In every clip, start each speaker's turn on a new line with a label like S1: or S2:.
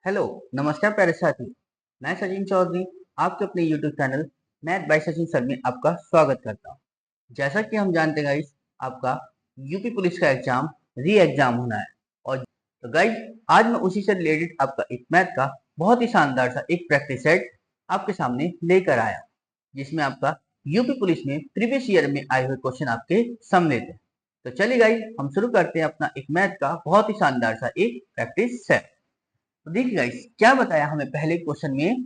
S1: Hello, नमस्कार प्यारे साथी। मैं सचिन चौधरी आपके अपने YouTube channel math bye Sachin sir में आपका स्वागत करता हूँ। जैसा कि हम जानते हैं गाइस, आपका यूपी पुलिस का एग्जाम री एग्जाम होना है। और तो गाइस, आज मैं उसी से रिलेटेड आपका एक मैथ का बहुत ही शानदार सा एक प्रैक्टिस सेट आपके सामने लेकर आया हूँ, जिसमें आपका यूपी पुलिस में प्रीवियस ईयर में आए हुए क्वेश्चन आपके सम्मिलित है। तो चलिए गाइस, हम शुरू करते हैं अपना एक मैथ का बहुत ही शानदार सा एक प्रैक्टिस सेट। तो देखिए गाइस, क्या बताया हमें पहले क्वेश्चन में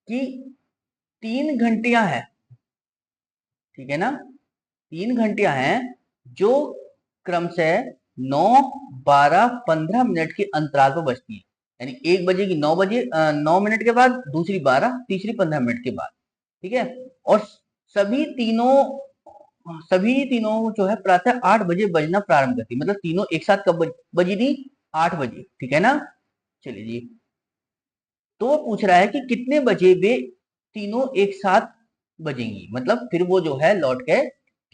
S1: कि 3 घंटियां हैं। ठीक है ना, 3 घंटियां हैं जो क्रमशः 9, 12, 15 मिनट के अंतराल पर बजती है। यानी एक बजेगी 9 बजे 9 मिनट के बाद, दूसरी 12, तीसरी 15 मिनट के बाद। ठीक है। और सभी तीनों सभी तीनों जो है प्रातः 8 बजे बजना प्रारंभ करती है। मतलब तीनों एक साथ कब बजी थी? 8 बजे। ठीक है ना। चलिए जी, तो वो पूछ रहा है कि कितने बजे वे तीनों एक साथ बजेंगी। मतलब फिर वो जो है लौट के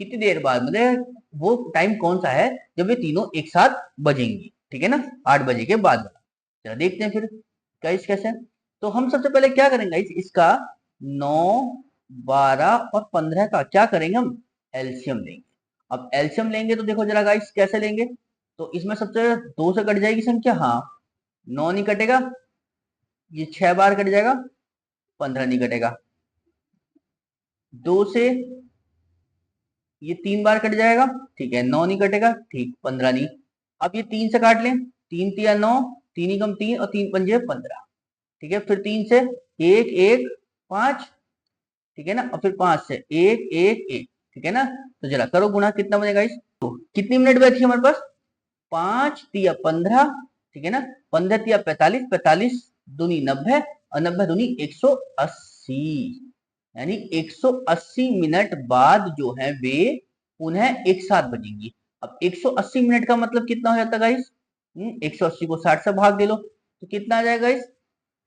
S1: कितनी देर बाद, मतलब वो टाइम कौन सा है जब वे तीनों एक साथ बजेंगी। ठीक है ना, 8 बजे के बाद वाला। चलो देखते हैं फिर गाइस कैसे। तो हम सबसे पहले क्या करेंगे गाइस, इसका 9, 12 और 15 का क्या करेंगे, हम एलसीएम लेंगे। अब एलसीएम लेंगे तो देखो जरा गाइस कैसे लेंगे। तो इसमें सबसे 2 से कट जाएगी संख्या, हाँ। 9 नहीं कटेगा, ये 6 बार कट जाएगा, 15 नहीं कटेगा। 2 से ये 3 बार कट जाएगा, ठीक है। 9 नहीं कटेगा, ठीक, 15 नहीं। अब ये 3 से काट लें, 3 तिया 9, 3 ही कम 3 और 3 पंजे 15। ठीक है, फिर 3 से 1 1 5, ठीक है ना। और फिर 5 से 1 1 1, ठीक है ना। तो जरा करो गुणा, कितना बनेगा इस, तो कितनी मिनट बैठी है हमारे पास? 5 तिया 15, ठीक है ना। 15 तिया 45, 45 दूनी 90 और 90 दूनी 180। यानी 180 मिनट बाद जो है वे पुनः एक साथ बजेंगी। अब 180 मिनट का मतलब कितना हो जाता है गाइस? 180 को 60 से भाग दे लो तो कितना आ जाएगा गाइस?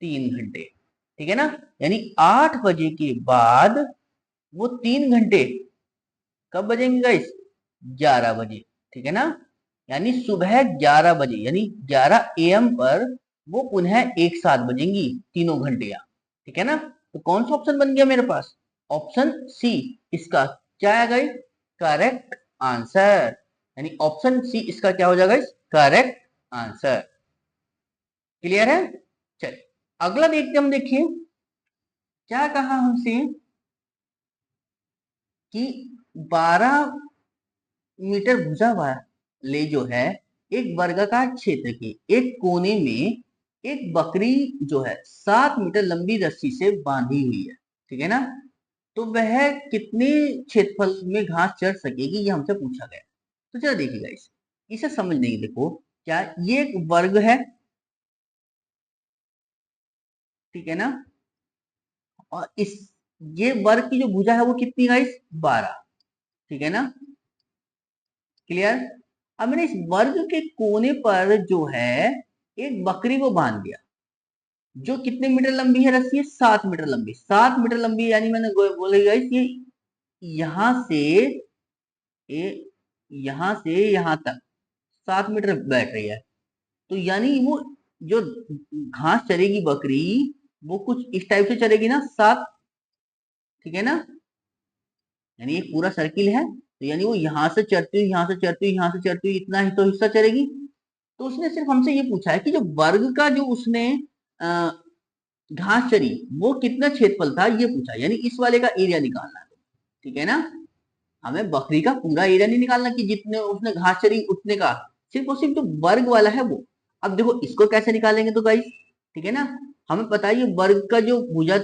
S1: 3 घंटे। ठीक है ना। यानी 8 बजे के बाद वो 3 घंटे कब बजेंगे गाइस? 11 बजे। ठीक है ना। यानी सुबह 11 बजे, यानी 11 AM पर वो पुनः एक साथ बजेंगी तीनों घंटियां। ठीक है ना। तो कौन सा ऑप्शन बन गया मेरे पास? ऑप्शन सी इसका क्या है गाइस? Correct answer. यानी ऑप्शन सी इसका क्या हो जाएगा गाइस? Correct answer. क्लियर है? चलिए अगला देखते हम, देखिए क्या कहा हमसे कि 12 मीटर भुजा वाले जो है एक वर्गाकार क्षेत्र के एक कोने में एक बकरी जो है 7 मीटर लंबी रस्सी से बांधी हुई है। ठीक है ना। तो वह कितने क्षेत्रफल में घास चर सकेगी, ये हमसे पूछा गया। तो चलो देखिएगा इसे समझने की, देखो क्या ये एक वर्ग है, ठीक है ना। और इस ये वर्ग की जो भुजा है वो कितनी गाइस? 12। ठीक है ना। क्लियर। अब मैंने इस वर्ग के कोने पर जो है एक बकरी को बांध दिया, जो कितने मीटर लंबी है रस्सी? है 7 मीटर लंबी। 7 मीटर लंबी यानी मैंने बोले गाइस ये यहां से ये यहां से यहां तक 7 मीटर बैठ रही है। तो यानी वो जो घास चरेगी बकरी, वो कुछ इस टाइप से चरेगी ना, 7। ठीक है ना। यानी एक पूरा सर्किल है, तो यानी वो यहाँ से चरती हुई, यहाँ से चरती हुई, यहाँ से चरती हुई, इतना ही तो हिस्सा चलेगी। तो उसने सिर्फ हमसे ये पूछा है कि जो वर्ग का जो उसने अ, घास चरी वो कितना क्षेत्रफल था, ये पूछा। यानी इस वाले का एरिया निकालना है। ठीक है ना। हमें बकरी का पूरा एरिया नहीं निकालना कि जितने उसने घास चरी उतने का, सिर्फ और सिर्फ जो वर्ग वाला है वो। अब देखो इसको कैसे निकालेंगे तो गाइस, ठीक है ना। हमें पता है ये वर्ग का जो भुजा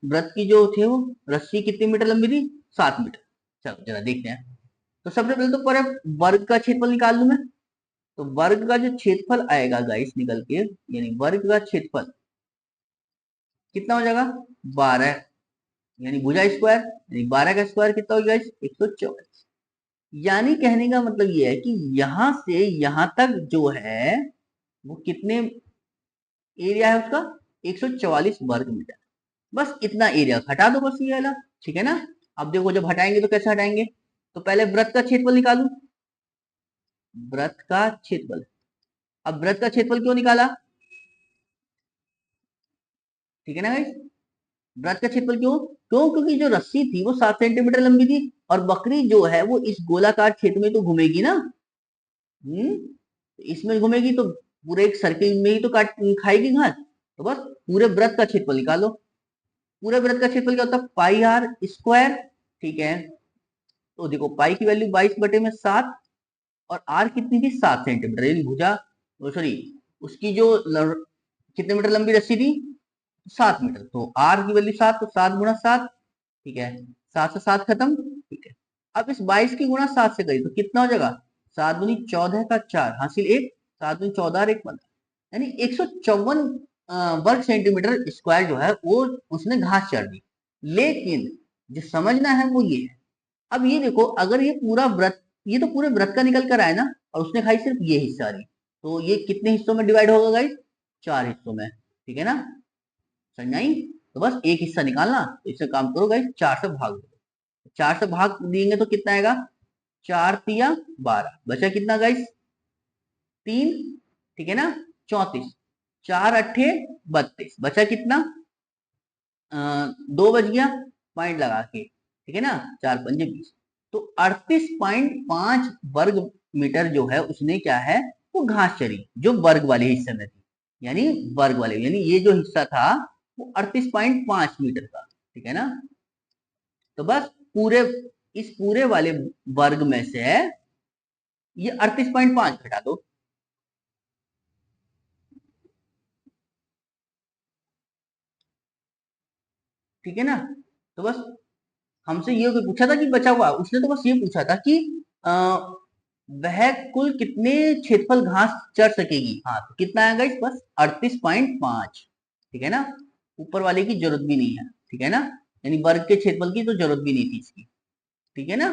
S1: व्रत की जो थे वो रस्सी कितनी मीटर लंबी थी? 7 मीटर। चलो जरा देखते हैं। तो सबसे पहले तो पर वर्ग का क्षेत्रफल निकाल लूं मैं। तो वर्ग का जो क्षेत्रफल आएगा गाइस निकल के, यानी वर्ग का क्षेत्रफल कितना हो जाएगा? 12। यानी भुजा स्क्वायर, यानी 12 का स्क्वायर कितना हो गाइस? 124। यानी कहने का मतलब ये है कि यहां से यहां तक जो है वो कितने एरिया है उसका? 144 वर्ग मीटर। बस इतना एरिया हटा दो, बस ये वाला। ठीक है ना। अब देखो जब हटाएंगे तो कैसे हटाएंगे, तो पहले वृत्त का क्षेत्रफल निकालू। वृत्त का क्षेत्रफल, अब वृत्त का क्षेत्रफल क्यों निकाला? ठीक है ना गाइस। वृत्त का क्षेत्रफल क्यों क्यों क्योंकि जो रस्सी थी वो 7 सेंटीमीटर लंबी थी, और बकरी जो है वो इस गोलाकार क्षेत्र में तो घूमेगी ना। इसमें घूमेगी तो पूरे एक सर्किल में ही तो काट खाएगी घास। तो बस पूरे वृत्त का क्षेत्रफल निकालो। पूरे वृत्त का क्षेत्रफल क्या होता है, पाई आर स्क्वायर। ठीक है, तो देखो पाई की वैल्यू 22/7, और आर कितनी थी, 7 सेंटीमीटर, यानी भुजा, सॉरी, उसकी जो कितने मीटर लंबी रस्सी थी, 7 मीटर, तो आर की वैल्यू 7, तो 7 × 7। ठीक है, 7 से 7 खत्म। ठीक है, अब इस 22 की गुणा 7 से करी तो कितना हो जाएगा, 7×14 का 4 हासिल 1, 7×14 1 15, यानी 154 वर्ग सेंटीमीटर स्क्वायर जो है वो उसने घास चढ़ दी। लेकिन जो समझना है वो ये है, अब ये देखो अगर ये पूरा वृत्त, ये तो पूरे वृत्त का निकल कर आया ना, और उसने खाई सिर्फ ये हिस्सा रही, तो ये कितने हिस्सों में डिवाइड होगा गाइस, 4 हिस्सों में। ठीक है ना, समझ आई। तो बस एक हिस्सा निकालना, तो इससे काम करो गाइस, 4 से भाग दो। 4 से भाग देंगे तो कितना आएगा, 4×3 = 12, बचा कितना गाइस, 3। ठीक है ना, 34, 4×8 = 32, बचा कितना, 2 बच गया, पॉइंट लगा के। ठीक है ना, 4×5 = 20, तो 38.5 वर्ग मीटर जो है उसने क्या है, वो घास चरी जो वर्ग वाले हिस्से में थी, यानी वर्ग वाले, यानी ये जो हिस्सा था वो 38.5 मीटर का। ठीक है ना, तो बस पूरे, इस पूरे वाले वर्ग में से ये 38.5 घटा दो। ठीक है ना, तो बस हमसे ये पूछा था कि बचा हुआ, उसने तो बस ये पूछा था कि आ, वह कुल कितने क्षेत्रफल घास चढ़ सकेगी। हाँ, तो कितना आएगा इस, बस 38.5। ठीक है ना, ऊपर वाले की जरूरत भी नहीं है। ठीक है ना, यानी वर्ग के क्षेत्रफल की तो जरूरत भी नहीं थी इसकी। ठीक है ना,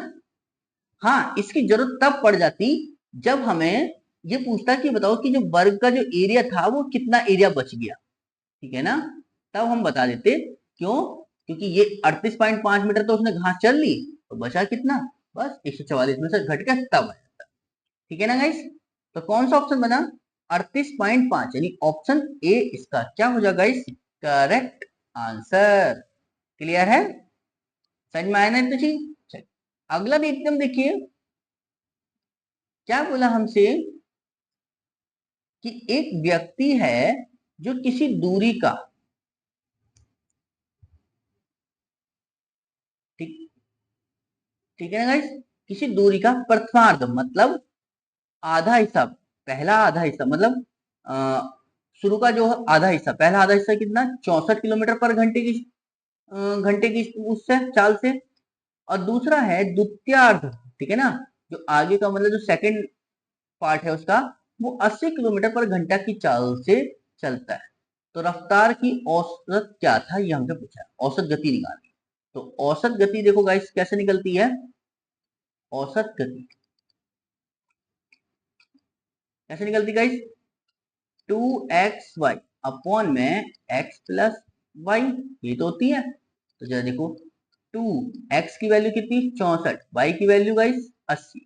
S1: हाँ इसकी जरूरत तब पड़ जाती जब हमें ये पूछता कि बताओ कि जो वर्ग का जो एरिया था वो कितना एरिया बच गया। ठीक है ना, तब हम बता देते, क्यों, क्योंकि ये 38.5 मीटर तो उसने घास चल ली, तो बचा कितना, बस 144 में से घट के तब आया। ठीक है ना गाइस, तो कौन सा ऑप्शन बना, 38.5, यानी ऑप्शन ए इसका क्या हो जाएगा गाइस, करेक्ट आंसर। क्लियर है, समझ में आया ना तो जी। चलिए अगला भी एकदम देखिए, क्या बोला हमसे कि एक व्यक्ति है जो किसी दूरी का, ठीक, ठीक है ना गाइस, किसी दूरी का प्रथमार्ध मतलब आधा हिस्सा, पहला आधा हिस्सा मतलब अ, शुरू का जो आधा हिस्सा, पहला आधा हिस्सा कितना, 64 किलोमीटर पर घंटे की, घंटे की उससे चाल से, और दूसरा है द्वितीयार्ध। ठीक है ना, जो आगे का मतलब जो सेकंड पार्ट है उसका, वो 80 किलोमीटर पर घंटा की चाल से चलता है। तो रफ्तार की औसत क्या था, ये हमसे पूछा है, औसत गति निकालनी। तो औसत गति देखो गाइस कैसे निकलती है, औसत गति कैसे निकलती गाइस, 2xy अपॉन में x+y, ये तो होती है। तो जरा देखो, 2x की वैल्यू कितनी, 64, y की वैल्यू गाइस 80,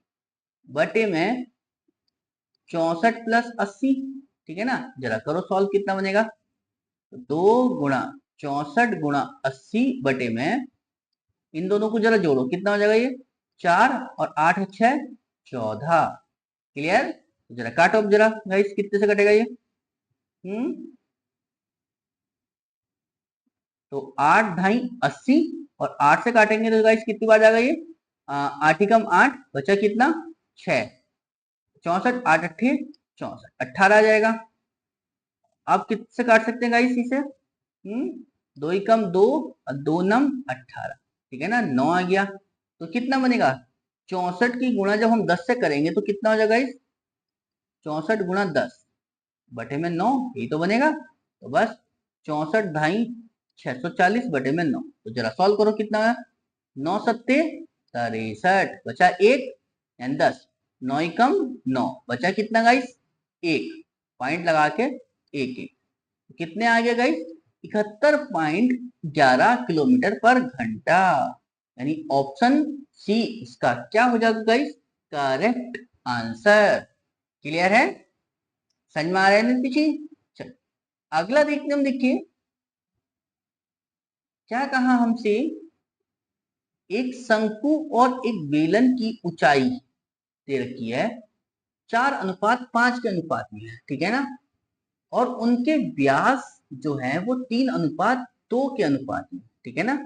S1: बटे में 64 + 80। ठीक है ना, जरा करो सॉल्व, कितना बनेगा, तो 2×64 × 80 बटे में, इन दोनों को जरा जोड़ो, कितना हो जाएगा ये, 4 और 8 6 14। क्लियर, तो जरा काटो अब जरा गाइस, कितने से कटेगा ये, तो 8×2 = 80, और 8 से काटेंगे तो गाइस कितनी बार जाएगा ये, 8 ही कम 8, बचा कितना, 6, 64, 8 8 64, 18 आ जाएगा। आप किससे काट सकते हैं गाइस इसे, 2 ही कम 2, और 2 नम 18। ठीक है ना, 9 आ गया, तो कितना बनेगा, 64 की गुणा जब हम 10 से करेंगे तो कितना हो जाएगा गाइस, 64 × 10 बटे में 9, यही तो बनेगा। तो बस 64 ढाई 640 बटे में 9, तो जरा सॉल्व करो, कितना है, 9×7 = 63, बचा 1, यानी 10, 9 ही कम 9, बचा कितना गाइस, 1, पॉइंट लगा के 1 1, कितने आ गए गाइस, 71.11 किलोमीटर पर घंटा, यानी ऑप्शन सी इसका क्या हो जाएगा गाइस, करेक्ट आंसर। क्लियर है, समझ में आ रहा है ना पीछे। चल अगला देखते हम, देखिए क्या कहा हमसे, एक शंकु और एक बेलन की ऊंचाई दे रखी है 4:5 के अनुपात में है, ठीक है ना, और उनके व्यास जो है वो 3:2 के अनुपात में, ठीक है ना,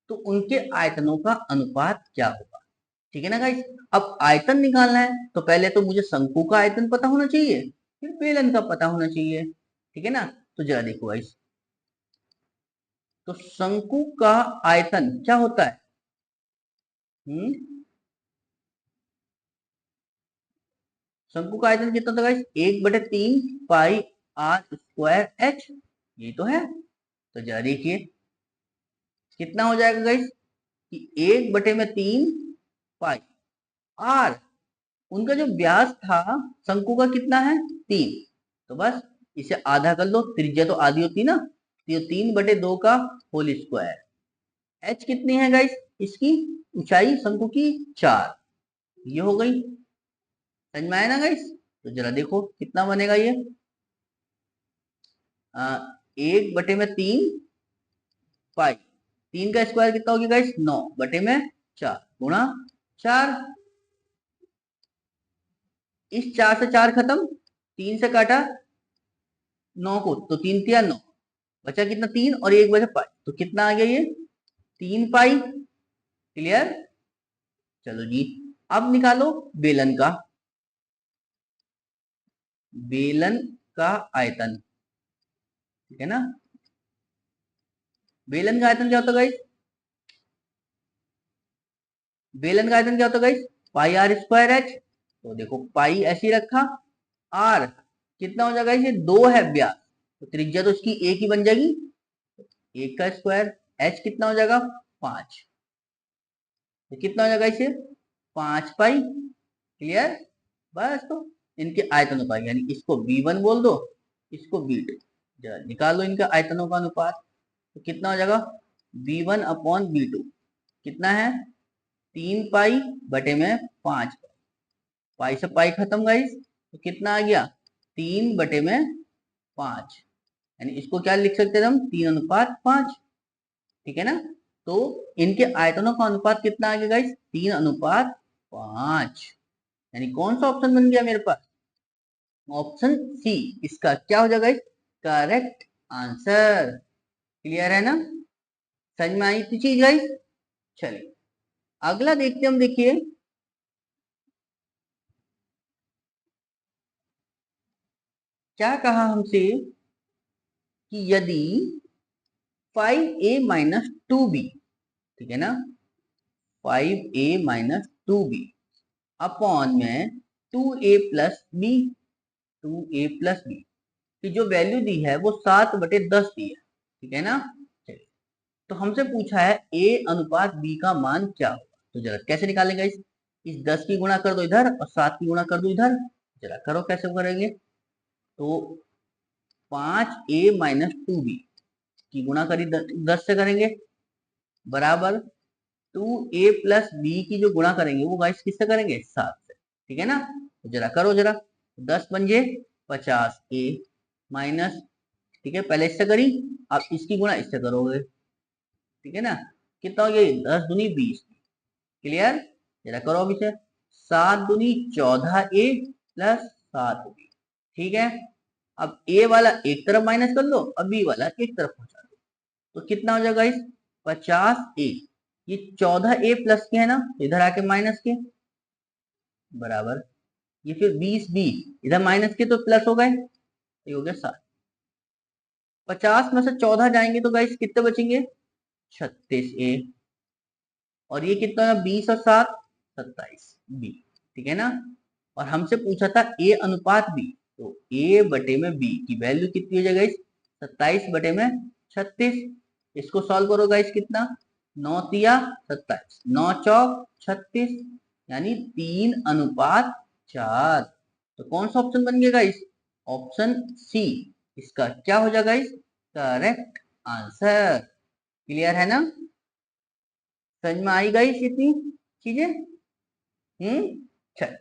S1: तो उनके आयतनों का अनुपात क्या होगा, ठीक है ना गाइस। अब आयतन निकालना है तो पहले तो मुझे शंकु का आयतन पता होना चाहिए, फिर बेलन का पता होना चाहिए, ठीक है ना। तो जरा देखो गाइस, तो शंकु का आयतन क्या होता है, हम्म शंकु का आयतन कितना था गाइस, 1/3 पाई r² h, यही तो है। तो जरा देखिए कितना हो जाएगा गाइस, कि 1/3 पाई r, उनका जो व्यास था शंकु का कितना है 3, तो बस इसे आधा कर लो, त्रिज्या तो आधी होती ना, तो 3/2 का होल स्क्वायर। h कितनी है गाइस इसकी, ऊंचाई शंकु की 4, ये हो गई, समझ में आया ना गाइस। तो जरा देखो कितना बनेगा ये, 1/3 पाई, 3 का स्क्वायर कितना होगी गाइस 9/4 गुणा 4, इस 4 से 4 खत्म, 3 से काटा 9 को, तो 3 तिया 9, बचा कितना 3 और 1 बचा पाई, तो कितना आ गया ये 3 पाई। क्लियर, चलो जी। अब निकालो बेलन का, बेलन का आयतन, ठीक है ना। बेलन का आयतन क्या होता है गाइस, बेलन का आयतन क्या होता है गाइस, पाई r²h, तो देखो पाई ऐसे ही रखा, r कितना हो जाएगा, ये 2 है व्यास, तो त्रिज्या तो इसकी एक ही बन जाएगी, 1 का स्क्वायर, h कितना हो जाएगा 5, तो कितना हो जाएगा इसे 5 पाई। क्लियर, बस तो इनके आयतनों का, यानी इसको v1 बोल दो, इसको v2, जरा निकालो इनका आयतनों का अनुपात, तो कितना हो जाएगा v1/v2, कितना है 3 पाई/5, पाई से पाई खत्म गाइस, तो कितना आ गया 3/5, यानी इसको क्या लिख सकते हैं हम 3:5, ठीक है ना। तो इनके आयतनों का अनुपात कितना आ गया गाइस 3:5, यानी कौन सा ऑप्शन बन गया मेरे पास, ऑप्शन सी इसका क्या हो जाएगा, करेक्ट आंसर। क्लियर है ना, समझ में आई थी चीज गाइस। चलिए अगला देखते हम, देखिए क्या कहा हमसे, कि यदि 5a-2b, ठीक है ना, 5a-2b अपॉन में 2a+b, 2a+b की जो वैल्यू दी है वो 7/10 दी है, ठीक है ना। चलिए, तो हमसे पूछा है a/b का मान क्या होगा, तो जरा कैसे निकालेंगे, इस 10 की गुणा कर दो इधर और 7 की गुणा कर दो इधर, जरा करो कैसे करेंगे, तो 5a-2b की गुणा करी 10 से करेंगे, बराबर 2a+b की जो गुणा करेंगे वो गाइस किससे करेंगे 7 से, ठीक है ना। तो जरा करो जरा, 10 पंजे 50a माइनस, ठीक है, पहले इससे करी, अब इसकी गुणा इससे करोगे, ठीक है ना, कितना हो गया 10 दूनी 20, क्लियर, जरा करो अभी से, 7 दूनी 14a+7b, ठीक है। अब a वाला एक तरफ माइनस कर लो और b वाला एक तरफ पहुंचा दो, तो कितना हो जाएगा इस 50a, ये 14a+ के है ना, तो इधर आके माइनस के, बराबर ये फिर 20b, इधर माइनस के तो प्लस हो गए, ये हो गया 7, 50 में से 14 जाएंगे तो गाइस कितने बचेंगे 36a, और ये कितना है 20 और 7 27b, ठीक है ना। और हमसे पूछा था a/b, तो a/b की वैल्यू कितनी हो जाएगा इस 27/36, इसको सॉल्व करो गाइस, कितना 9 तिया 27, 9 चौक 36, यानी 3:4, तो कौन सा ऑप्शन बन गया गाइस, ऑप्शन सी इसका क्या हो जाएगा इस करेक्ट आंसर। क्लियर है ना, समझ में आई गाइस इतनी चीजें, चल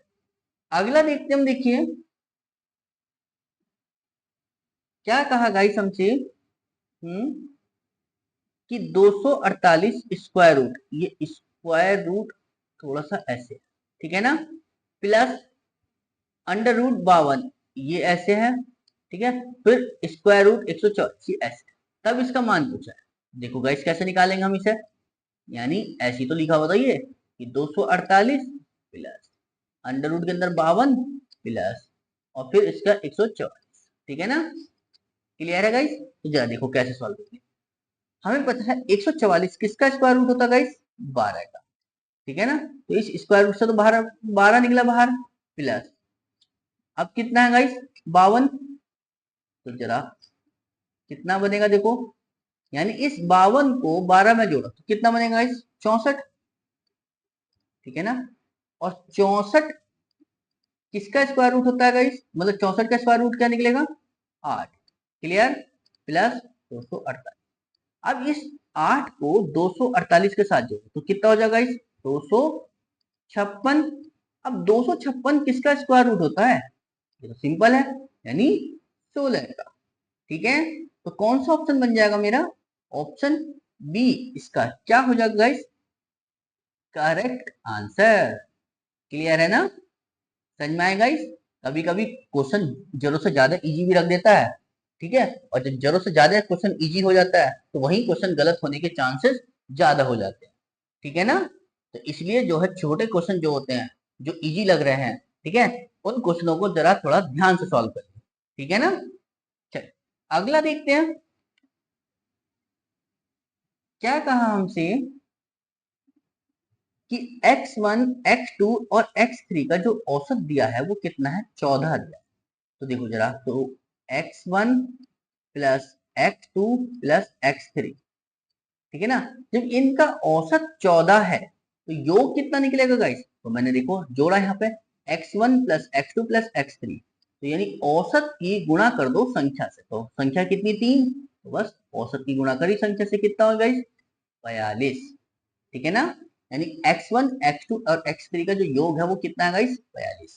S1: अगला देखते हम, देखिए क्या कहा गाइस हमसे, कि 248 स्क्वायर रूट, ये स्क्वायर रूट थोड़ा सा ऐसे, ठीक है ना, प्लस अंडर रूट 52 ये ऐसे है, ठीक है, फिर स्क्वायर रूट 144 ये ऐसे, तब इसका मान पूछा है। देखो गाइस कैसे निकालेंगे हम इसे, यानी ऐसी तो लिखा होता ये कि 248 प्लस अंडर रूट के अंदर 52 प्लस और फिर इसका 144, ठीक है ना, क्लियर है गाइस। तो जरा देखो कैसे सॉल्व करेंगे। हमें पता है 144 किसका स्क्वायर रूट होता है गाइस, 12 का, ठीक है ना, तो इस स्क्वायर रूट से तो बाहर 12 निकला बाहर, प्लस अब कितना है गाइस 52, तो जरा कितना बनेगा देखो, यानी इस 52 को 12 में जोड़ो तो कितना बनेगा गाइस 64, ठीक है ना, और 64 किसका स्क्वायर रूट होता है गाइस, मतलब 64 का स्क्वायर रूट क्या निकलेगा 8, क्लियर, प्लस 248। अब इस 8 को 248 के साथ जोड़ो तो कितना हो जाएगा गाइस 256। अब 256 किसका स्क्वायर रूट होता है, ये तो सिंपल है, यानी 16 का, ठीक है, तो कौन सा ऑप्शन बन जाएगा मेरा, ऑप्शन बी इसका क्या हो जाएगा गाइस, करेक्ट आंसर, क्लियर है ना, समझ में आएगा गाइस। कभी कभी क्वेश्चन जरूरत से ज्यादा इजी भी रख देता है, ठीक है, और जब जरूरत से ज्यादा क्वेश्चन इजी हो जाता है तो वही क्वेश्चन गलत होने के चांसेस ज्यादा हो जाते हैं, ठीक है ना, तो इसलिए जो है छोटे क्वेश्चन जो होते हैं जो इजी लग रहे हैं, ठीक है, उन क्वेश्चनों को जरा थोड़ा ध्यान से सॉल्व करिए, ठीक है ना। चल अगला देखते हैं, क्या कहा हमसे कि x1 x2 और x3 का जो औसत दिया है वो कितना है 14 दिया है। तो देखो जरा, तो x1 plus x2 plus x3, ठीक है ना, जब इनका औसत 14 है तो योग कितना निकलेगा गाइस, तो मैंने देखो जोड़ा यहाँ पे x1 plus x2 plus x3, तो यानी औसत की गुणा कर दो संख्या से, तो संख्या कितनी 3, तो बस औसत की गुणा करी संख्या से, कितना होगा गाइस 42, ठीक है ना, यानी x1 x2 और x3 का जो योग है वो कितना है गाइस 42,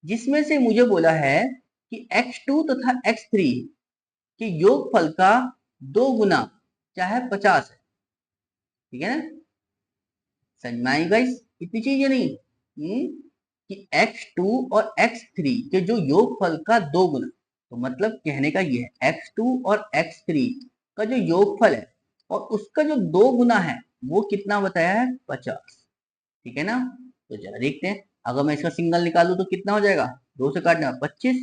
S1: जिसमें से मुझे बोला है कि x2 तथा x3 के योगफल का 2 गुना चाहे 50 है, ठीक है ना, समझ में आई गाइस, इतनी चीजें नहीं, कि x2 और x3 के जो योगफल का 2 गुना, तो मतलब कहने का ये है x2 और x3 का जो योगफल है और उसका जो 2 गुना है वो कितना बताया है 50, ठीक है ना, तो जरा देखते हैं, अगर मैं इसका सिंगल निकालू तो कितना हो जाएगा, 2 से काटना 25,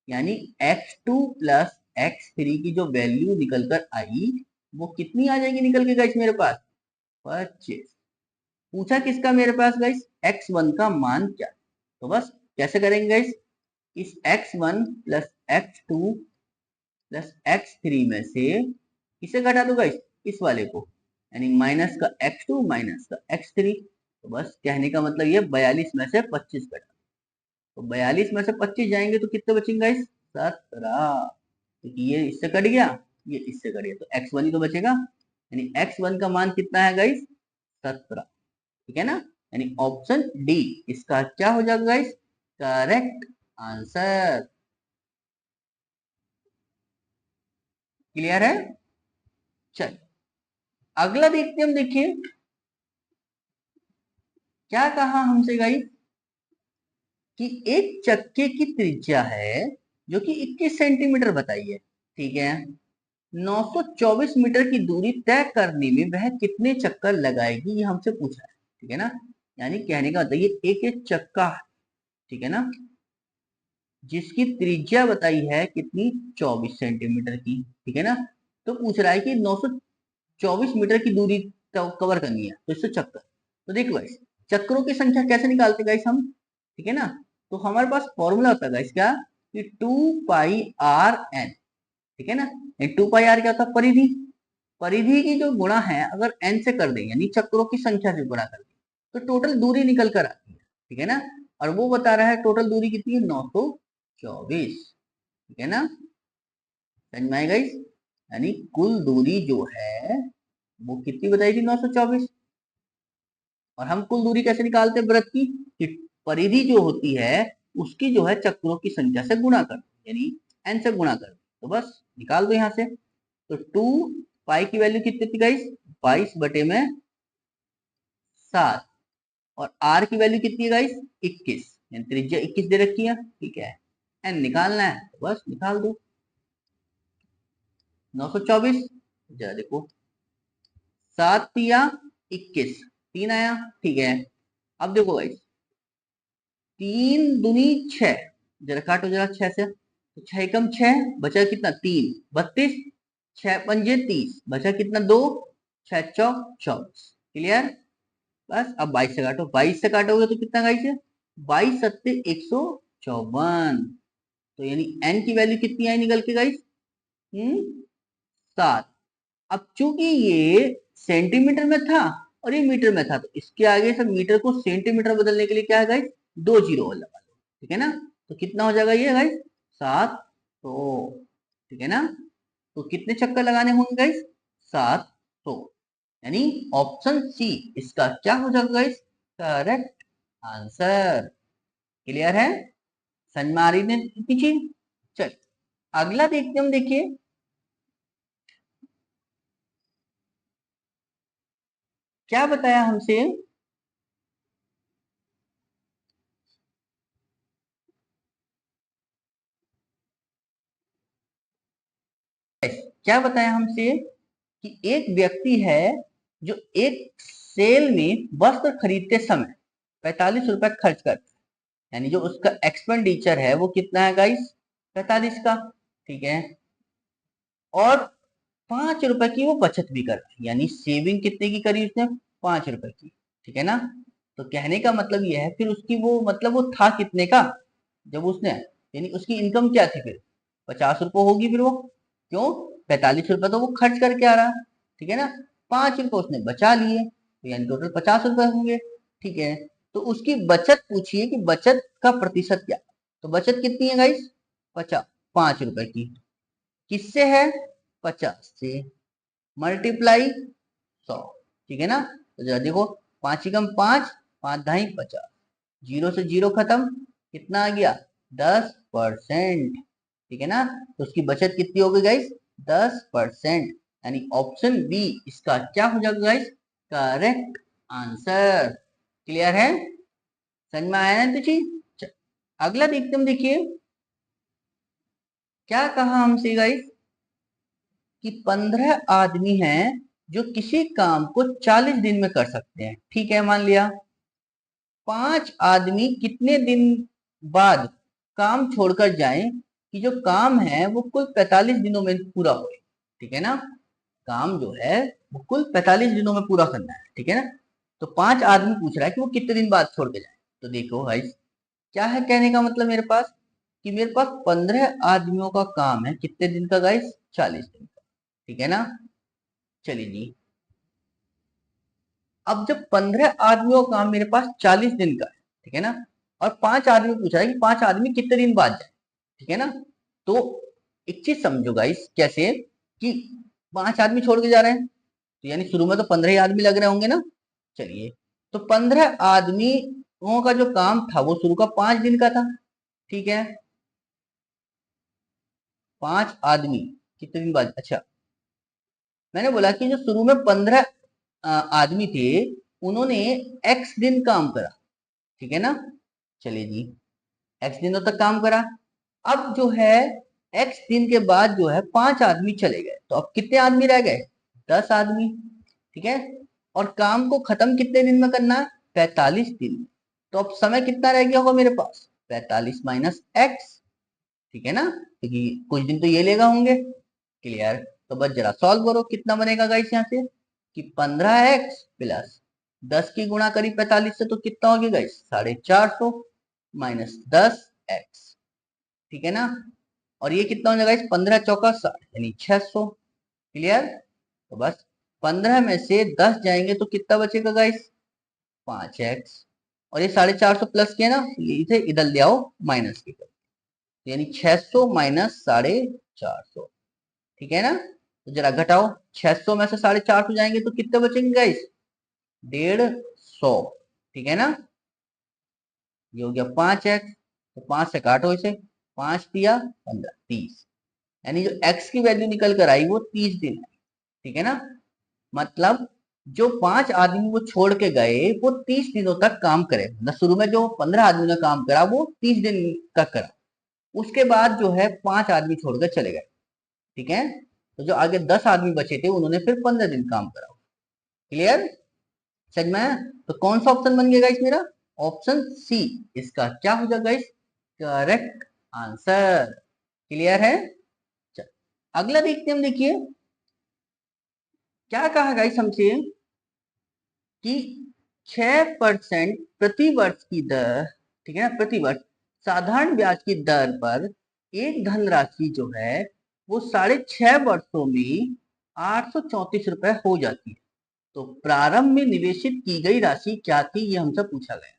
S1: यानी x2 प्लस x3 की जो वैल्यू निकल कर आई वो कितनी आ जाएगी निकल के गाइस मेरे पास 25। पूछा किसका मेरे पास गाइस x1 का मान क्या, तो बस कैसे करेंगे गाइस, इस x1 plus x2 plus x3 में से किसे घटा दो गाइस, इस वाले को, यानी माइनस का x2 माइनस का x3, तो बस कहने का मतलब ये 42 में से 25 घटा, तो 42 में से 25 जाएंगे तो कितने बचेंगे गाइस 17, तो ये इससे कट गया, ये इससे कट गया, तो x1 ही तो बचेगा, यानी x1 का मान कितना है गाइस 17, ठीक है ना, यानी ऑप्शन डी इसका क्या हो जाएगा गाइस करेक्ट आंसर, क्लियर है। चल अगला देखते हैं हम, देखिए क्या कहा हमसे गाइस कि एक चक्के की त्रिज्या है जो कि 21 सेंटीमीटर बताई है, ठीक है, 924 मीटर की दूरी तय करने में वह कितने चक्कर लगाएगी ये हमसे पूछा है, ठीक है ना, यानी कहने का बताइए एक एक चक्का, ठीक है ना, जिसकी त्रिज्या बताई है कितनी 24 सेंटीमीटर की, ठीक है ना, तो पूछ रहा है कि 924 मीटर की दूरी कवर करनी है तो इससे चक्कर, तो देखो गाइस चक्रों की संख्या कैसे निकालते गाइस हम, ठीक है ना, तो हमारे पास फॉर्मूला होता है गाइस क्या, कि 2πr n, ठीक है ना, 2πr क्या होता है परिधि, परिधि की जो गुणा है अगर n से कर दें यानी चक्रों की संख्या से गुणा कर दें तो टोटल दूरी निकल कर आती है, ठीक है ना, और वो बता रहा है टोटल दूरी कितनी है 924, ठीक है ना, समझ में आएगा इस, यानी कुल दूरी जो है वो कितनी बताई थी 924, और हम कुल दूरी कैसे निकालते हैं वृत्त की, कि परिधि जो होती है उसकी जो है चक्रों की संख्या से गुणा कर, यानी n से गुणा कर, तो बस निकाल दो यहाँ से, तो 2 पाई की वैल्यू कितनी थी गाइस, 22/7। और आर की वैल्यू कितनी है गाइस, 21, यानी त्रिज्या 21 दे रखी है, ठीक है। एन निकालना है तो बस निकाल दो, 924। जरा देखो, 7 या 21, 3 आया, ठीक है। अब देखो गाइस, 3 दूनी 6, जरा काटो जरा 6 से, तो 6 कम 6 बचा कितना, 3, 32, 6 पंजे 30, बचा कितना, 2, 6 चौक 24। क्लियर। बस अब 22 से काटो, 22 से काटोगे तो कितना गाइस है, 22 × 154। तो यानी एन की वैल्यू कितनी आई निकल के गाइस, 7। अब चूंकि ये सेंटीमीटर में था और ये मीटर में था, तो इसके आगे सब मीटर को सेंटीमीटर बदलने के लिए क्या है गाइस, 2 जीरो और लगा दो, ठीक है ना। तो कितना हो जाएगा ये गाइस, 700, ठीक है ना। तो कितने चक्कर लगाने होंगे गाइस, 700। यानी ऑप्शन सी इसका क्या हो जाएगा गाइस, करेक्ट आंसर। क्लियर है, समझ में आ रही है इतनी चीज। चल अगला देखते हम, देखिए क्या बताया हमसे। क्या बताया हमसे कि एक व्यक्ति है जो एक सेल में वस्त्र खरीदते समय 45 रुपए खर्च करता है, यानी जो उसका एक्सपेंडिचर है वो कितना है गाइस, 45 का, ठीक है। और 5 रुपए की वो बचत भी करता है, यानी सेविंग कितने की करी उसने, 5 रुपए की, ठीक है ना। तो कहने का मतलब ये है, फिर उसकी वो मतलब वो था कितने का जब उसने, यानी उसकी इनकम क्या थी फिर, 50 रुपए होगी फिर वो, क्यों, 45 रुपए तो वो खर्च करके आ रहा है, ठीक है ना। 5 रुपए उसने बचा लिए, तो यानी टोटल 50 रुपए होंगे, ठीक है। तो उसकी बचत पूछिए कि बचत का प्रतिशत क्या, तो बचत कितनी है गाइस, 50, 5 रुपए की, किससे है, 50 से, मल्टीप्लाई 100, ठीक है ना। तो जरा देखो, 5 × 5, 5 × 2 = 50, जीरो से जीरो खत्म, कितना आ गया, 10%, ठीक है ना। तो उसकी बचत कितनी हो गई गाइस, 10%। यानी ऑप्शन बी इसका क्या हो जाएगा गाइस, करेक्ट आंसर। क्लियर है, समझ में आया ना तो चीज। अगला देखते हम, देखिए क्या कहा हमसे गाइस, कि 15 आदमी हैं जो किसी काम को 40 दिन में कर सकते हैं, ठीक है, मान लिया। 5 आदमी कितने दिन बाद काम छोड़कर जाएं कि जो काम है वो कुल 45 दिनों में पूरा हो, ठीक है ना। काम जो है वो कुल 45 दिनों में पूरा करना है, ठीक है ना। तो 5 आदमी पूछ रहा है कि वो कितने दिन बाद छोड़ के जाए। तो देखो भाई, क्या है कहने का मतलब मेरे पास, कि मेरे पास 15 आदमियों का काम है, कितने दिन का गाइस, 40 दिन का, ठीक है ना। चलिए जी, अब जब 15 आदमियों का काम मेरे पास 40 दिन का है, ठीक है ना, और 5 आदमी पूछ रहा है कि 5 आदमी कितने दिन बाद जाए, ठीक है ना। तो एक चीज समझो गाइस, कैसे कि 5 आदमी छोड़ के जा रहे हैं, तो यानी शुरू में तो 15 ही आदमी लग रहे होंगे ना। चलिए, तो 15 आदमियों का जो काम था वो शुरू का 5 दिन का था, ठीक है। 5 आदमी कितने दिन बाद, अच्छा, मैंने बोला कि जो शुरू में 15 आदमी थे, उन्होंने एक्स दिन काम करा, ठीक है ना। चलिए जी, एक्स दिनों तक काम करा। अब जो है एक्स दिन के बाद जो है 5 आदमी चले गए, तो अब कितने आदमी रह गए, 10 आदमी, ठीक है। और काम को खत्म कितने दिन में करना है, 45 दिन में। तो अब समय कितना रह गया होगा मेरे पास, 45 माइनस एक्स, ठीक है ना, क्योंकि कुछ दिन तो ये लेगा होंगे। क्लियर। तो बस जरा सॉल्व करो, कितना बनेगा गाइस यहाँ से, कि 15x प्लस 10 की गुणा करी 45 से, तो कितना हो गया गाइस, 450 माइनस 10x, ठीक है ना। और ये कितना हो जाएगा गाइस, 15 × 4 = 60, यानी 600। क्लियर। तो बस 15 में से 10 जाएंगे तो कितना बचेगा गाइस, 5x। और ये 450 प्लस किया ना, इसे इधर ले आओ माइनस की तरफ, यानी 600 माइनस 450, ठीक है ना। तो जरा घटाओ, 600 में से 450 जाएंगे तो कितने बचेंगे गाइस, 150, ठीक है ना। ये हो गया 5x, तो 5 से काटो इसे, 5 × 3 = 15, 30, यानी जो x की वैल्यू निकल कर आई वो 30 दिन है, ठीक है ना। मतलब जो 5 आदमी वो छोड़ के गए वो 30 दिनों तक काम करे, मतलब शुरू में जो 15 आदमी ने काम करा वो 30 दिन तक करा, उसके बाद जो है 5 आदमी छोड़कर चले गए, ठीक है। तो जो आगे 10 आदमी बचे थे उन्होंने फिर 15 दिन काम करा। क्लियर, समझ में आया? तो कौन सा ऑप्शन बन गया गाइस मेरा? ऑप्शन सी इसका क्या हो जाएगा गाइस? Correct answer. क्लियर है? चल अगला देखते हैं हम। देखिए क्या कहा गाइस हमसे कि 6% प्रति वर्ष की दर, ठीक है ना, प्रति वर्ष साधारण ब्याज की दर पर एक धनराशि जो है वो 6.5 वर्षों में 834 रुपए हो जाती है। तो प्रारंभ में निवेशित की गई राशि क्या थी, ये हमसे पूछा गया।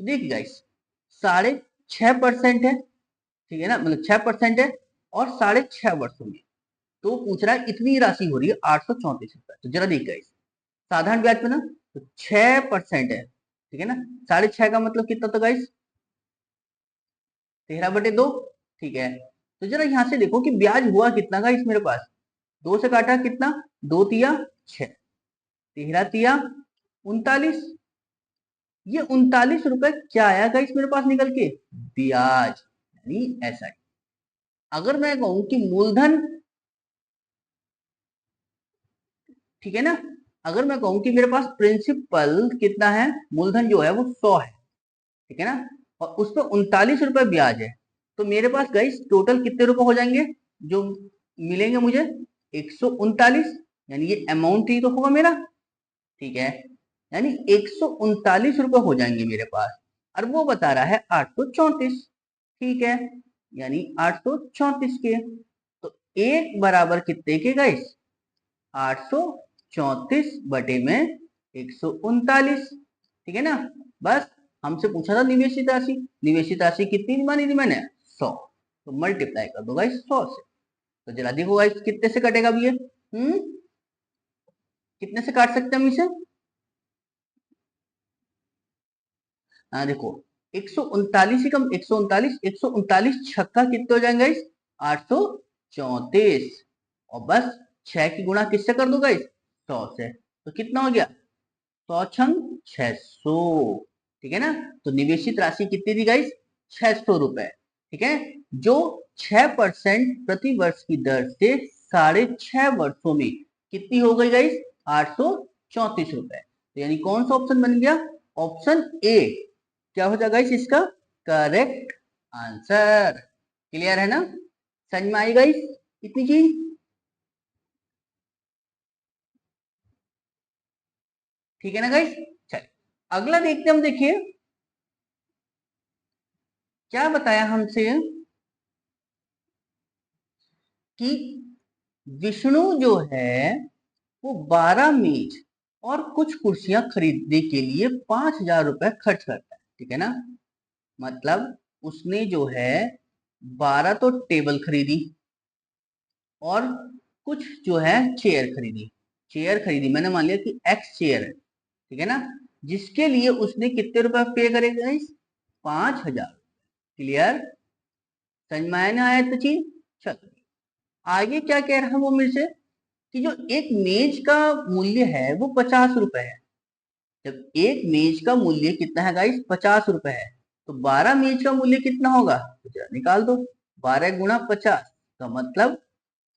S1: तो देखिए गाइस 6.5% है, ठीक है ना, मतलब 6% है और 6.5 वर्षों में, तो पूछ रहा है इतनी राशि हो रही है 834 रुपए। तो जरा देखिए गाइस साधारण ब्याज पे ना तो 6% है, ठीक है ना, 6.5 का मतलब कितना था गाइस? 13/2, ठीक है। तो जरा यहां से देखो कि ब्याज हुआ कितना गाइस मेरे पास, 2 से काटा कितना, 2 तिया 6, 13 तिया 39, ये 39 रुपए क्या आया गाइस मेरे पास निकल के? ब्याज, यानी ऐसा ही। अगर मैं कहूं कि मूलधन, ठीक है ना, अगर मैं कहूं कि मेरे पास प्रिंसिपल कितना है, मूलधन जो है वो 100 है, ठीक है ना, और उस पर 39 रुपए ब्याज है, तो मेरे पास गाइस टोटल कितने रुपए हो जाएंगे जो मिलेंगे मुझे? 139, यानी ये अमाउंट ही तो होगा मेरा, ठीक है, यानी 139 रुपए हो जाएंगे मेरे पास, और वो बता रहा है 834, ठीक है, यानी 834 के। तो एक बराबर कितने के गाइस? 834/में 139, ठीक है ना। बस हमसे पूछा था निवेशित राशि, निवेशित राशि कितनी मानी थी मैंने? 100, तो मल्टीप्लाई कर दो गाइस 100 से। तो जरा देखो गाइस कितने से कटेगा अभी ये? कितने से काट सकते हैं हम इसे? हाँ देखो 139 ही कम, 139, 139 छक्का कितने हो जाएंगे गाइस? 834, और बस 6 की गुणा किससे कर दो गाइस? 100 से, तो कितना हो गया? 100 × 600, ठीक है ना। तो निवेशित राशि कितनी थी गाइस? 600 रुपए, ठीक है, जो 6% प्रति वर्ष की दर से 6.5 वर्षों में कितनी हो गई गाइस? 834 रुपए। तो यानी कौन सा ऑप्शन बन गया? ऑप्शन ए क्या हो जाएगा गाइस इसका? Correct answer. क्लियर है ना? समझ में आई गाइस इतनी चीज? ठीक है ना गाइस। चलिए अगला देखते हैं हम। देखिए क्या बताया हमसे कि विष्णु जो है वो 12 मेज और कुछ कुर्सियां खरीदने के लिए 5,000 रुपए खर्च करता है, ठीक है ना। मतलब उसने जो है 12 तो टेबल खरीदी और कुछ जो है चेयर खरीदी, चेयर खरीदी मैंने, मान लिया कि एक्स चेयर है, ठीक है ना, जिसके लिए उसने कितने रुपए पे करेगा? 5,000। क्लियर, समझ में आया ना आया तो चीज? चलो आगे क्या कह रहा है वो मेरे से कि जो एक मेज का मूल्य है वो 50 रुपए है। जब एक मेज का मूल्य कितना है गाइस? 50 रुपए है, तो 12 मेज का मूल्य कितना होगा? तो जरा निकाल दो, 12 × 50 का मतलब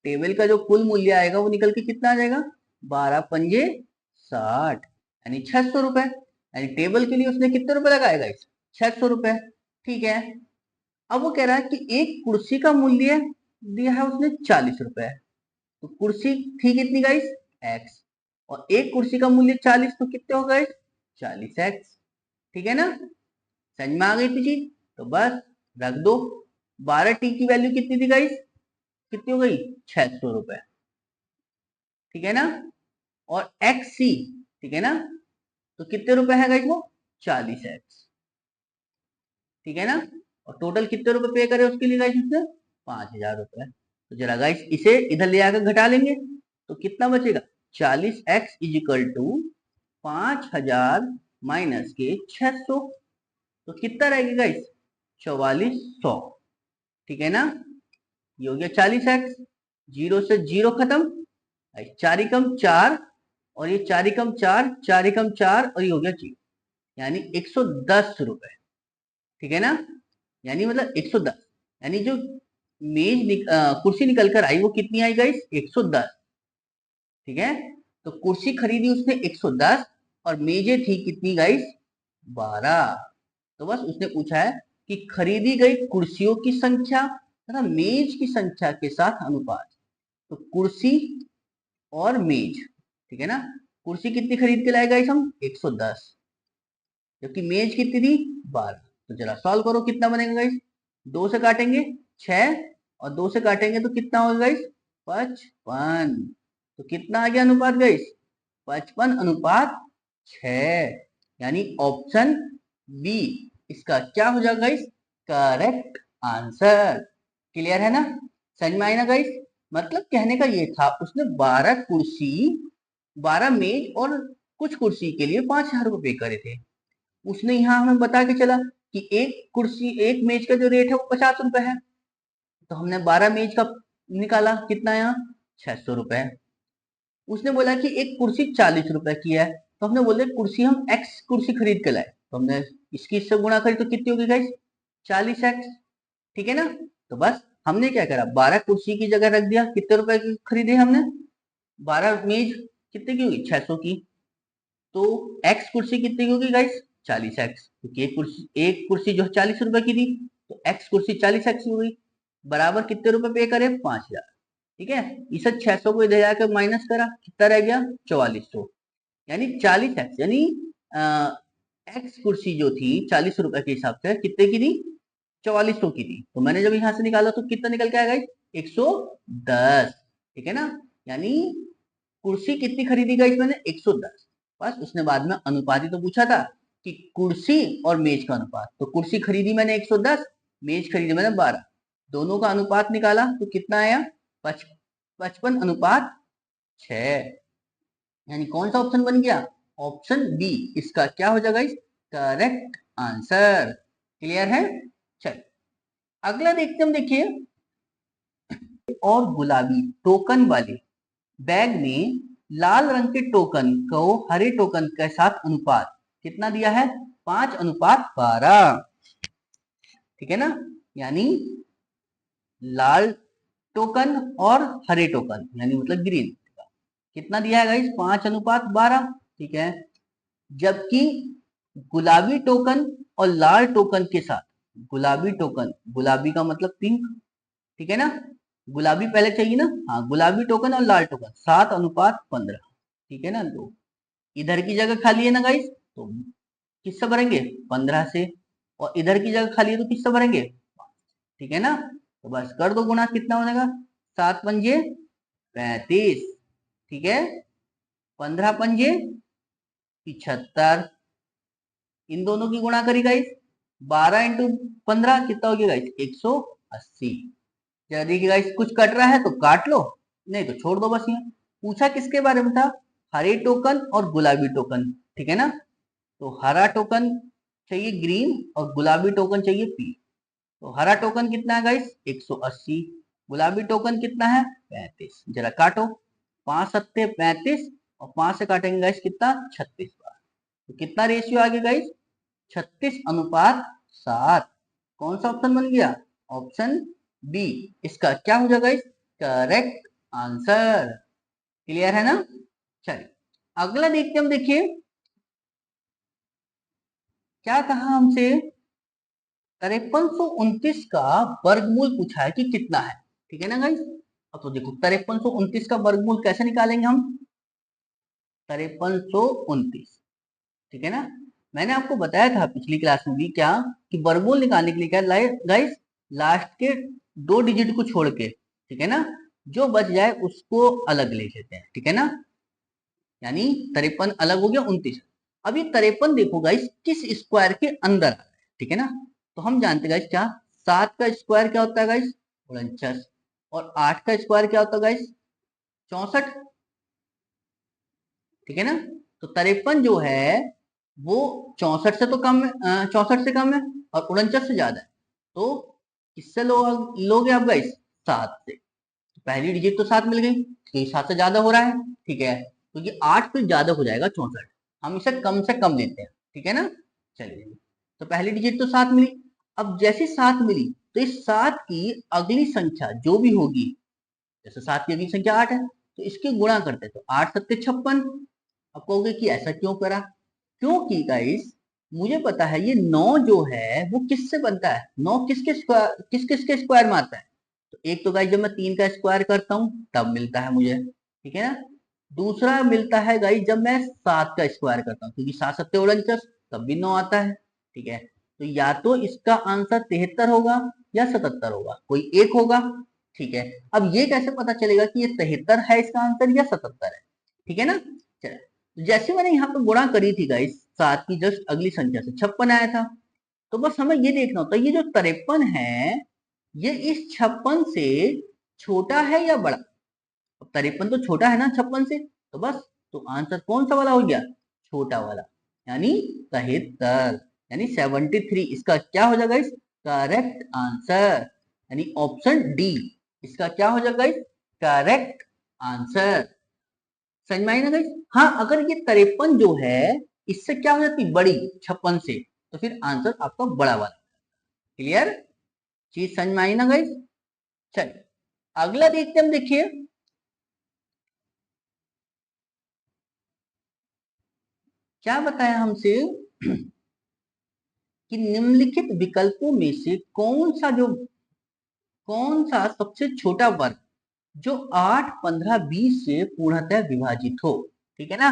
S1: टेबल का जो कुल मूल्य आएगा वो निकल के कितना आ जाएगा? 12×5 = 60, यानी 600 रुपए। यानी टेबल के लिए उसने कितने रुपए लगाएगा? 600 रुपए, ठीक है। अब वो कह रहा है कि एक कुर्सी का मूल्य दिया है उसने 40 रुपए, तो कुर्सी थी कितनी गाइस? एक्स, और एक कुर्सी का मूल्य 40, तो कितने हो गए? 40x, ठीक है ना। समझ में आ गई थी चीज? तो बस रख दो। 12t की वैल्यू कितनी थी गाइस? कितनी हो गई? 600 रुपए, ठीक है ना। और xc, ठीक है ना, तो कितने रुपए है गाइस वो? 40x, ठीक है ना। और टोटल कितने रुपए पे करे उसके लिए गाइस उसने? 5,000 रुपए। तो जरा गाइस इसे इधर ले आकर घटा लेंगे तो कितना बचेगा? 40x = 5,000 माइनस के 600, तो कितना रहेगा गाइस? 4400, ठीक है ना। ये हो गया 40x, जीरो से जीरो खत्म, चार एकम चार, और ये चार एकम चार, चार एकम चार, और ये हो गया 0, यानी 110 रुपए। ठीक है ना, यानी मतलब 110, यानी जो कुर्सी निकल कर आई वो कितनी आई गाइस, 110। ठीक है, तो कुर्सी खरीदी उसने 110, और मेजें थी कितनी गाइस, 12। तो बस उसने पूछा है कि खरीदी गई कुर्सियों की संख्या तथा मेज की संख्या के साथ अनुपात। तो कुर्सी और मेज, ठीक है ना, कुर्सी कितनी खरीद के लाए गाइस हम, 110, जबकि मेज कितनी थी, 12। तो जरा सॉल्व करो, कितना बनेगा गाइस, 2 से काटेंगे 6, और 2 से काटेंगे तो कितना होगा गाइस, 55। तो कितना आ गया अनुपात गाइस, 55:6, यानी ऑप्शन बी इसका क्या हो जाएगा गाइस, करेक्ट आंसर। क्लियर है ना, समझ में आई ना गाइस। मतलब कहने का ये था, उसने 12 कुर्सी, 12 मेज और कुछ कुर्सी के लिए 5,000 रुपए पे करे थे। उसने यहाँ हमें बता के चला कि एक कुर्सी, एक मेज का जो रेट है वो 50 रुपए है। तो हमने 12 मेज का निकाला, कितना यहाँ, 600 रुपए। उसने बोला कि एक कुर्सी 40 रुपए की है, तो हमने बोले कुर्सी हम एक्स कुर्सी खरीद के लाए, तो हमने इसकी इससे गुणा करी तो कितनी होगी गाइस, 40x। ठीक है ना, तो बस हमने क्या करा, 12 कुर्सी की जगह रख दिया, कितने रुपए की खरीदे हमने, 12 मेज कितने की होगी, 600 की। तो एक्स कुर्सी कितनी की होगी गाइस, 40x, क्योंकि एक कुर्सी जो 40 रुपए की थी, तो एक्स कुर्सी 40x हो गई, बराबर कितने रुपए पे करे, 5,000। ठीक है, इसे 600 को इधर जाकर माइनस करा, कितना रह गया, 4400, यानी 40x, यानी एक्स कुर्सी जो थी 40 रुपए के हिसाब से कितने की थी, 4400 की थी। तो मैंने जब यहां से निकाला तो कितना निकल के आएगा, 110। ठीक है ना, यानी कुर्सी कितनी खरीदी गई मैंने, 110। बस उसने बाद में अनुपात ही तो पूछा था कि कुर्सी और मेज का अनुपात, तो कुर्सी खरीदी मैंने 110, मेज खरीदी मैंने 12, दोनों का अनुपात निकाला तो कितना आया, 55:6, यानी कौन सा ऑप्शन बन गया, ऑप्शन बी इसका क्या हो जाएगा, इस करेक्ट आंसर। क्लियर है, चल अगला देखते हम, देखिए, और गुलाबी टोकन वाले बैग में लाल रंग के टोकन को हरे टोकन के साथ अनुपात कितना दिया है, 5:12। ठीक है ना, यानी लाल टोकन और हरे टोकन, यानी मतलब ग्रीन, कितना दिया है गाइस, 5:12। ठीक है, जबकि गुलाबी टोकन और लाल टोकन के साथ, गुलाबी टोकन, गुलाबी का मतलब पिंक, ठीक है ना, गुलाबी पहले चाहिए ना, हाँ, गुलाबी टोकन और लाल टोकन 7:15। ठीक है ना, तो इधर की जगह खाली है ना गाइस, तो किससे भरेंगे, 15 से, और इधर की जगह खाली है तो किससे भरेंगे, ठीक है ना, तो बस कर दो गुणा, कितना हो जाएगा, 7×5 = 35। ठीक है, 15×5 = 75, इन दोनों की गुणा करी गाइस, 12×15 कितना हो गया गाइस, 180। जरा देखिए गाइस, कुछ कट रहा है तो काट लो, नहीं तो छोड़ दो बस। यहाँ पूछा किसके बारे में था, हरे टोकन और गुलाबी टोकन। ठीक है ना, तो हरा टोकन चाहिए ग्रीन और गुलाबी टोकन चाहिए पी। तो हरा टोकन कितना है गाइस, 180, गुलाबी टोकन कितना है, 35। जरा काटो, 5×7 = 35, और 5 से काटेंगे गाइस कितना, 36 बार। तो कितना रेशियो आ गया गाइस, 36:7। कौन सा ऑप्शन बन गया, ऑप्शन बी इसका क्या हो जाएगा, इस करेक्ट आंसर। क्लियर है ना, चलिए अगला देखते हम, देखिए क्या कहा हमसे, 5329 का वर्गमूल पूछा है कि कितना है। ठीक है ना गाइस, अब तो देखो 5329 का वर्गमूल कैसे निकालेंगे हम, 5329, ठीक है ना, मैंने आपको बताया था पिछली क्लास में भी क्या, कि वर्गमूल निकालने के लिए क्या गाइस, लास्ट के 2 डिजिट को छोड़ के, ठीक है ना, जो बच जाए उसको अलग ले लेते हैं। ठीक है ना, यानी 53 अलग हो गया 29। अब ये 53 देखो गाइस किस स्क्वायर के अंदर आ रहा है। ठीक है ना, तो हम जानते गाइस क्या, 7 का स्क्वायर क्या होता है गाइस, 49, और 8 का स्क्वायर क्या होता है गाइस, 64। ठीक है ना, तो 53 जो है वो 64 से तो कम है, 64 से कम है, और 49 से ज्यादा है, तो किससे लोगे आप गाइस, 7 से। पहली डिजिट तो 7 मिल गई, क्योंकि 7 से ज्यादा हो रहा है, ठीक है, क्योंकि 8 फिर ज्यादा हो जाएगा 64, हम इसे कम से कम लेते हैं, ठीक है ना। चलिए, तो पहली डिजिट तो 7 मिली। अब जैसे 7 मिली तो इस 7 की अगली संख्या जो भी होगी, जैसे 7 की अगली संख्या 8 है तो इसके गुणा करते हैं, तो 8 सत्ते 56। अब कहोगे कि ऐसा क्यों करा, क्योंकि गाइस मुझे पता है ये 9 जो है वो किससे बनता है, 9 किसके स्क्वायर, किसके स्क्वायर में आता है। तो एक तो गाइस जब मैं 3 का स्क्वायर करता हूं तब मिलता है मुझे, ठीक है ना। दूसरा मिलता है गाइस जब मैं 7 का स्क्वायर करता हूँ, क्योंकि 7 सत्ते 49 तब भी 9 आता है, ठीक है। तो या तो इसका आंसर 73 होगा या 77 होगा, कोई एक होगा, ठीक है। अब ये कैसे पता चलेगा कि ये 73 है इसका आंसर या 77 है, ठीक है ना। चलो, जैसे मैंने यहाँ पे गुणा करी थी गाइस 7 की जस्ट अगली संख्या से 56 आया था, तो बस हमें ये देखना होता है ये जो 53 है ये इस 56 से छोटा है या बड़ा। अब 53 तो छोटा है ना 56 से, तो बस तो आंसर कौन सा वाला हो गया, छोटा वाला, यानी 73, यानी 73 इसका क्या हो जाएगा इस करेक्ट आंसर, यानी ऑप्शन डी इसका क्या हो जाएगा इस करेक्ट आंसर। समझ में आई ना गाइस। हाँ, अगर ये 53 जो है इससे क्या हो जाती बड़ी 56 से, तो फिर आंसर आपका बड़ा वाला। क्लियर, चीज समझ में आई ना गाइस। चलिए अगला देखते हम, देखिए क्या बताया हमसे कि निम्नलिखित विकल्पों में से कौन सा सबसे छोटा वर्ग जो 8, 15, 20 से पूर्णतः विभाजित हो, ठीक है ना।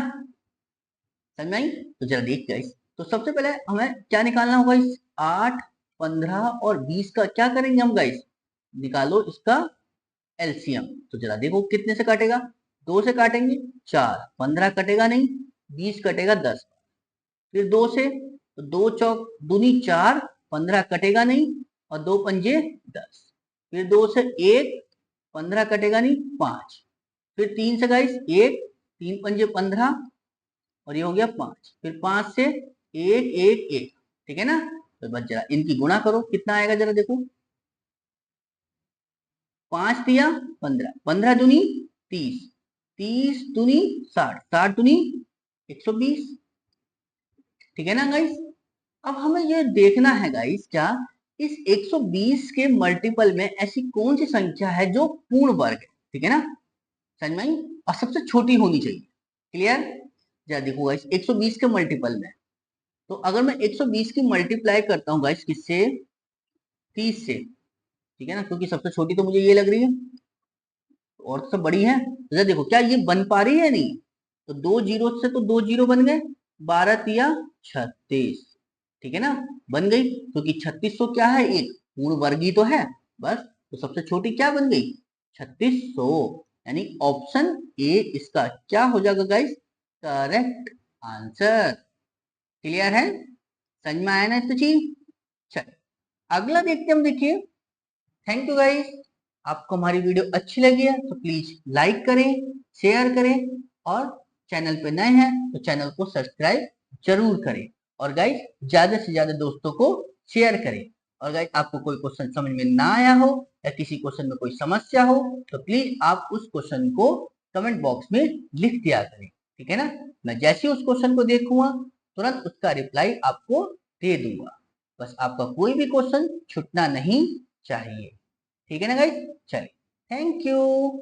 S1: समझ में आई, तो जरा देख गाइस, तो सबसे पहले हमें क्या निकालना होगा, इस 8, 15 और 20 का क्या करेंगे हम गाइस, निकालो इसका एलसीएम। तो जरा देखो कितने से काटेगा, 2 से काटेंगे 4, 15 कटेगा नहीं, 20 कटेगा 10, फिर 2 से, तो 2 चौक दूनी 4, 15 कटेगा नहीं, और 2 पंजे 10, फिर 2 से 1, 15 कटेगा नहीं 5, फिर 3 से गाइस 1, 3 पंजे 15, और ये हो गया 5, फिर 5 से 1, 1, 1, ठीक है ना। तो बस जरा इनकी गुणा करो कितना आएगा जरा देखो, 5 दिया 15, 15 दूनी 30, 30 दूनी 60, 60 दूनी 120, ठीक है ना गाइस। अब हमें ये देखना है गाइस क्या, इस 120 के मल्टीपल में ऐसी कौन सी संख्या है जो पूर्ण वर्ग है, ठीक है ना, समझ में आई, और सबसे छोटी होनी चाहिए। क्लियर, जरा देखो गाइस 120 के मल्टीपल में, तो अगर मैं 120 की मल्टीप्लाई करता हूँ गाइस किससे, 30 से, ठीक है ना, क्योंकि सबसे छोटी तो मुझे ये लग रही है और तो सब बड़ी है, तो जरा देखो क्या ये बन पा रही है नहीं, तो 2 जीरो से तो 2 जीरो बन गए, 12 तिया 36, ठीक है ना, बन गई, क्योंकि 3600 क्या है एक पूर्ण वर्ग ही तो है, बस तो सबसे छोटी क्या बन गई 3600, यानी ऑप्शन ए इसका क्या हो जाएगा गाइस करेक्ट आंसर। क्लियर है, समझ में आया ना तो चीज। चलिए अगला देखते हम, देखिए थैंक यू गाइस, आपको हमारी वीडियो अच्छी लगी है तो प्लीज लाइक करें, शेयर करें, और चैनल पे नए हैं तो चैनल को सब्सक्राइब जरूर करें, और गाइस ज्यादा से ज्यादा दोस्तों को शेयर करें। और गाइस आपको कोई क्वेश्चन समझ में ना आया हो या किसी क्वेश्चन में कोई समस्या हो तो प्लीज आप उस क्वेश्चन को कमेंट बॉक्स में लिख दिया करें, ठीक है ना। मैं जैसे ही उस क्वेश्चन को देखूंगा तुरंत उसका रिप्लाई आपको दे दूंगा, बस आपका कोई भी क्वेश्चन छूटना नहीं चाहिए, ठीक है ना गाइस। चलिए थैंक यू।